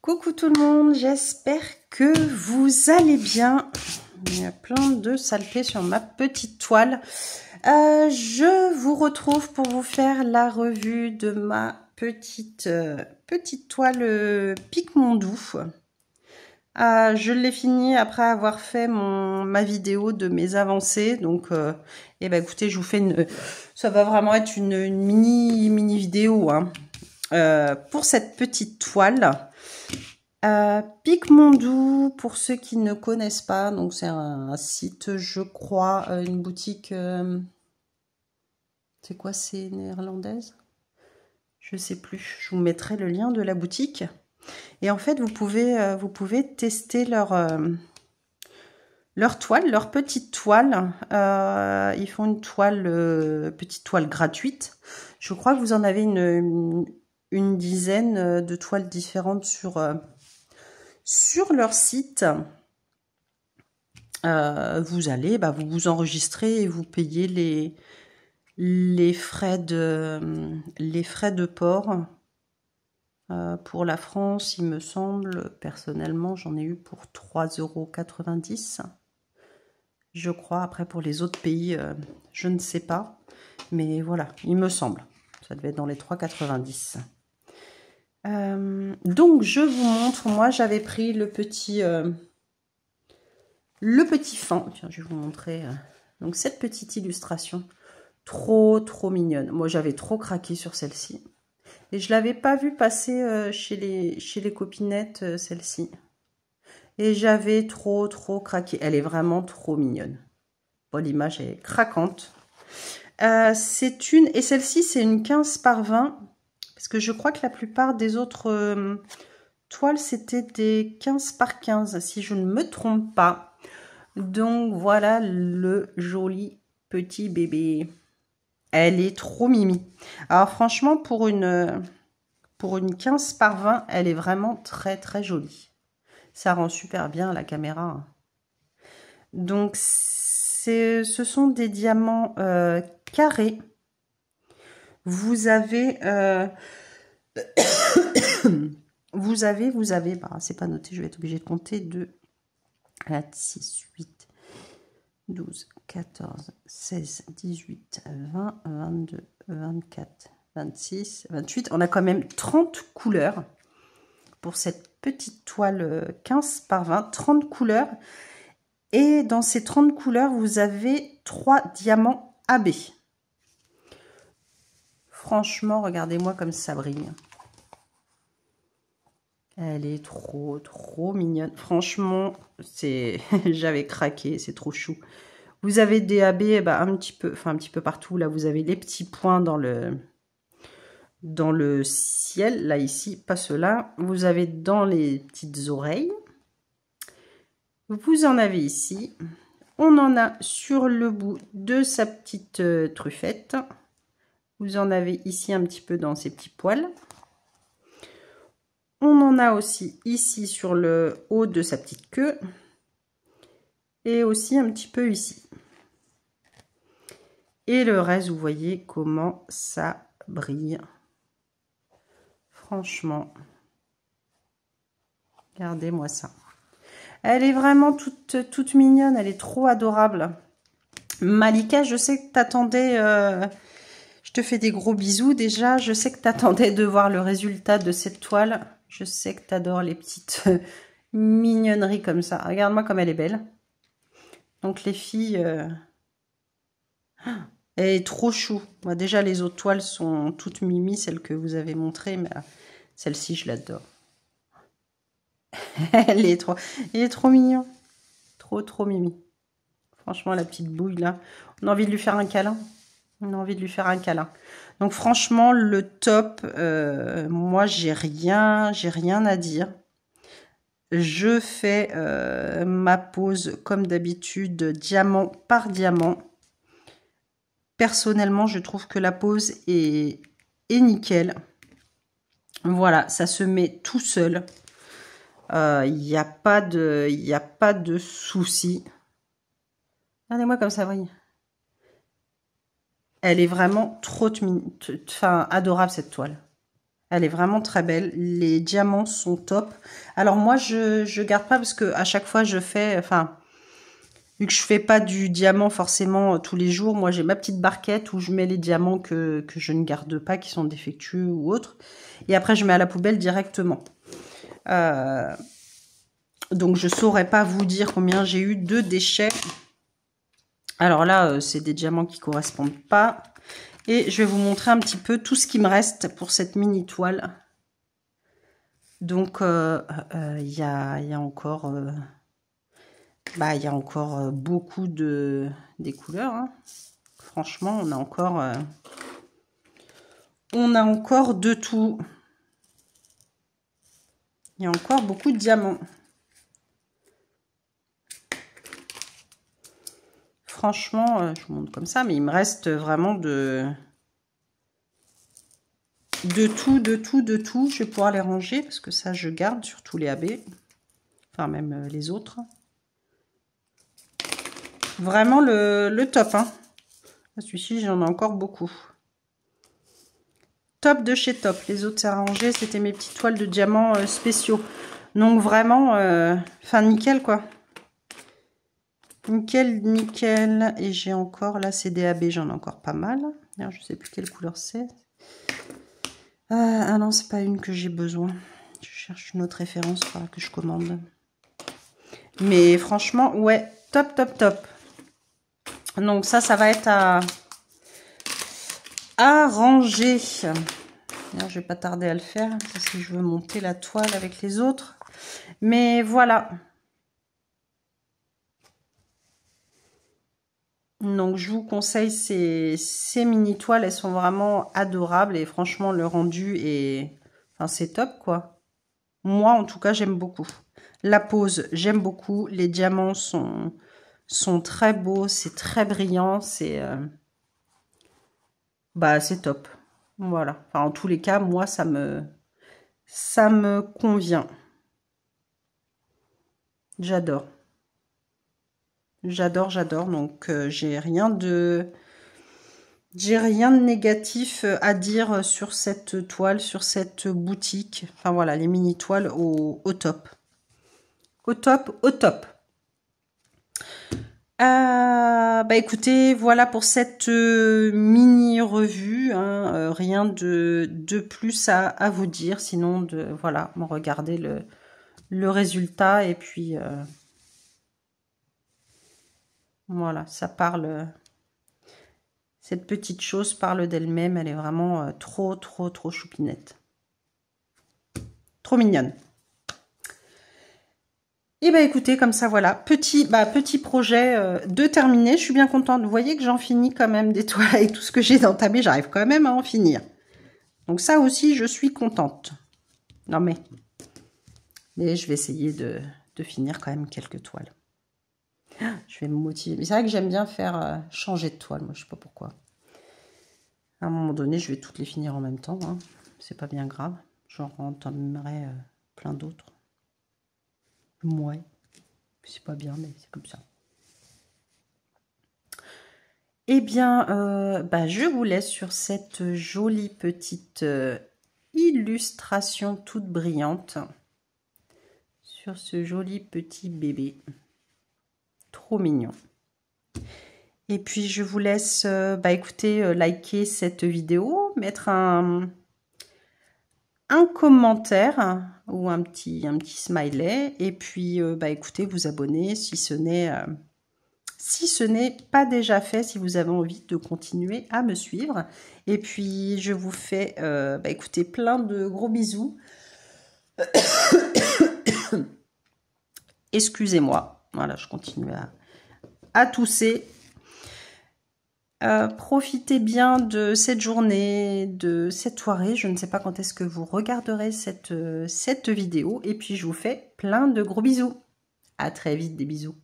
Coucou tout le monde, j'espère que vous allez bien. Il y a plein de saletés sur ma petite toile. Je vous retrouve pour vous faire la revue de ma petite toile Pique-Mon-Doux. Je l'ai fini après avoir fait ma vidéo de mes avancées. Donc, écoutez, je vous fais ça va vraiment être une mini vidéo hein, pour cette petite toile. Pique-Mon-Doux, pour ceux qui ne connaissent pas, donc c'est un site, je crois, une boutique. C'est quoi, c'est néerlandaise? Je sais plus. Je vous mettrai le lien de la boutique. Et en fait, vous pouvez tester leur toile, leur petite toile. Ils font une petite toile gratuite. Je crois que vous en avez une dizaine de toiles différentes sur leur site. Vous allez, vous vous enregistrez et vous payez les frais de port. Pour la France, il me semble, personnellement, j'en ai eu pour 3,90 €. Je crois, après pour les autres pays, je ne sais pas. Mais voilà, il me semble. Ça devait être dans les 3,90 €. Donc, je vous montre, moi j'avais pris le petit fin. Tiens, je vais vous montrer donc cette petite illustration. Trop mignonne. Moi, j'avais trop craqué sur celle-ci. Et je l'avais pas vue passer chez les copinettes, celle-ci. Et j'avais trop craqué. Elle est vraiment trop mignonne. Bon, l'image est craquante. Et celle-ci, c'est une 15 par 20. Parce que je crois que la plupart des autres toiles, c'était des 15 par 15, si je ne me trompe pas. Donc, voilà le joli petit bébé. Elle est trop mimi. Alors, franchement, pour une 15 par 20, elle est vraiment très jolie. Ça rend super bien la caméra. Donc, ce sont des diamants carrés. Vous avez... c'est pas noté, je vais être obligée de compter 2, 4, 6, 8, 12, 14, 16, 18, 20, 22, 24, 26, 28. On a quand même 30 couleurs pour cette petite toile 15 par 20. 30 couleurs. Et dans ces 30 couleurs, vous avez 3 diamants AB. Franchement, regardez-moi comme ça brille. Elle est trop mignonne. Franchement, j'avais craqué, c'est trop chou. Vous avez des AB un petit peu partout. Là, vous avez les petits points dans le ciel. Là, ici, pas ceux-là. Vous avez dans les petites oreilles. Vous en avez ici. On en a sur le bout de sa petite truffette. Vous en avez ici un petit peu dans ses petits poils. On en a aussi ici sur le haut de sa petite queue. Et aussi un petit peu ici. Et le reste, vous voyez comment ça brille. Franchement, regardez-moi ça. Elle est vraiment toute mignonne. Elle est trop adorable. Malika, je sais que t'attendais... je te fais des gros bisous déjà. Je sais que t'attendais de voir le résultat de cette toile. Je sais que t'adores les petites mignonneries comme ça. Regarde-moi comme elle est belle. Donc les filles... elle est trop chou. Moi, déjà, les autres toiles sont toutes mimi, celles que vous avez montrées. Mais celle-ci, je l'adore. Il est trop mignon. Trop mimi. Franchement, la petite bouille, là. On a envie de lui faire un câlin. Donc, franchement, le top. Moi, j'ai rien à dire. Je fais ma pose, comme d'habitude, diamant par diamant. Personnellement, je trouve que la pose est nickel. Voilà, ça se met tout seul. Il n'y a pas de souci. Regardez-moi comme ça brille. Elle est vraiment adorable cette toile. Elle est vraiment très belle. Les diamants sont top. Alors moi, je garde pas parce que à chaque fois je fais, enfin, vu que je fais pas du diamant forcément tous les jours, moi j'ai ma petite barquette où je mets les diamants que je ne garde pas, qui sont défectueux ou autres. Et après je mets à la poubelle directement. Donc je saurais pas vous dire combien j'ai eu de déchets. Alors là, c'est des diamants qui correspondent pas. Et je vais vous montrer un petit peu tout ce qui me reste pour cette mini toile. Donc il y a encore... il y a encore beaucoup des couleurs. Hein. Franchement, on a encore de tout. Il y a encore beaucoup de diamants. Franchement, je vous montre comme ça, mais il me reste vraiment de tout. Je vais pouvoir les ranger parce que ça, je garde surtout les AB. Enfin, même les autres. Vraiment le top. Hein. Celui-ci, j'en ai encore beaucoup. Top de chez Top. Les autres, c'est arrangé. C'était mes petites toiles de diamants spéciaux. Donc, vraiment, enfin, nickel, quoi. Nickel, nickel. Et j'ai encore, là, c'est des AB. J'en ai encore pas mal. Alors, je sais plus quelle couleur c'est. Ah non, c'est pas une que j'ai besoin. Je cherche une autre référence que je commande. Mais franchement, ouais, top, top, top. Donc ça va être à ranger. Alors, je vais pas tarder à le faire parce que je veux monter la toile avec les autres. Mais voilà. Donc je vous conseille ces mini toiles, elles sont vraiment adorables et franchement le rendu est, enfin c'est top quoi. Moi en tout cas j'aime beaucoup. La pose j'aime beaucoup, les diamants sont très beaux, c'est très brillant, c'est c'est top. Voilà. Enfin en tous les cas moi ça me convient. J'adore. J'adore, j'adore. Donc j'ai rien de négatif à dire sur cette toile, sur cette boutique. Enfin voilà, les mini toiles au top. Au top, au top. Écoutez, voilà pour cette mini revue. Hein, rien de plus à vous dire. Sinon, voilà, regardez le résultat. Et puis, voilà, ça parle... Cette petite chose parle d'elle-même. Elle est vraiment trop, trop, trop choupinette. Trop mignonne. Et écoutez, comme ça, voilà. Petit projet de terminer. Je suis bien contente. Vous voyez que j'en finis quand même des toiles avec tout ce que j'ai entamé. J'arrive quand même à en finir. Donc ça aussi, je suis contente. Non mais je vais essayer de finir quand même quelques toiles. Je vais me motiver. Mais c'est vrai que j'aime bien faire changer de toile. Moi, je sais pas pourquoi. À un moment donné, je vais toutes les finir en même temps. Hein. C'est pas bien grave. J'en entamerai plein d'autres. Ouais. C'est pas bien, mais c'est comme ça. Eh bien, je vous laisse sur cette jolie petite illustration toute brillante. Sur ce joli petit bébé. Trop mignon. Et puis, je vous laisse, écoutez, liker cette vidéo, mettre un commentaire ou un petit smiley. Et puis, écoutez, vous abonner si ce n'est pas déjà fait, si vous avez envie de continuer à me suivre. Et puis, je vous fais, écoutez, plein de gros bisous. Excusez-moi. Voilà, je continue à tousser. Profitez bien de cette journée, de cette soirée. Je ne sais pas quand est-ce que vous regarderez cette vidéo. Et puis, je vous fais plein de gros bisous. À très vite, des bisous.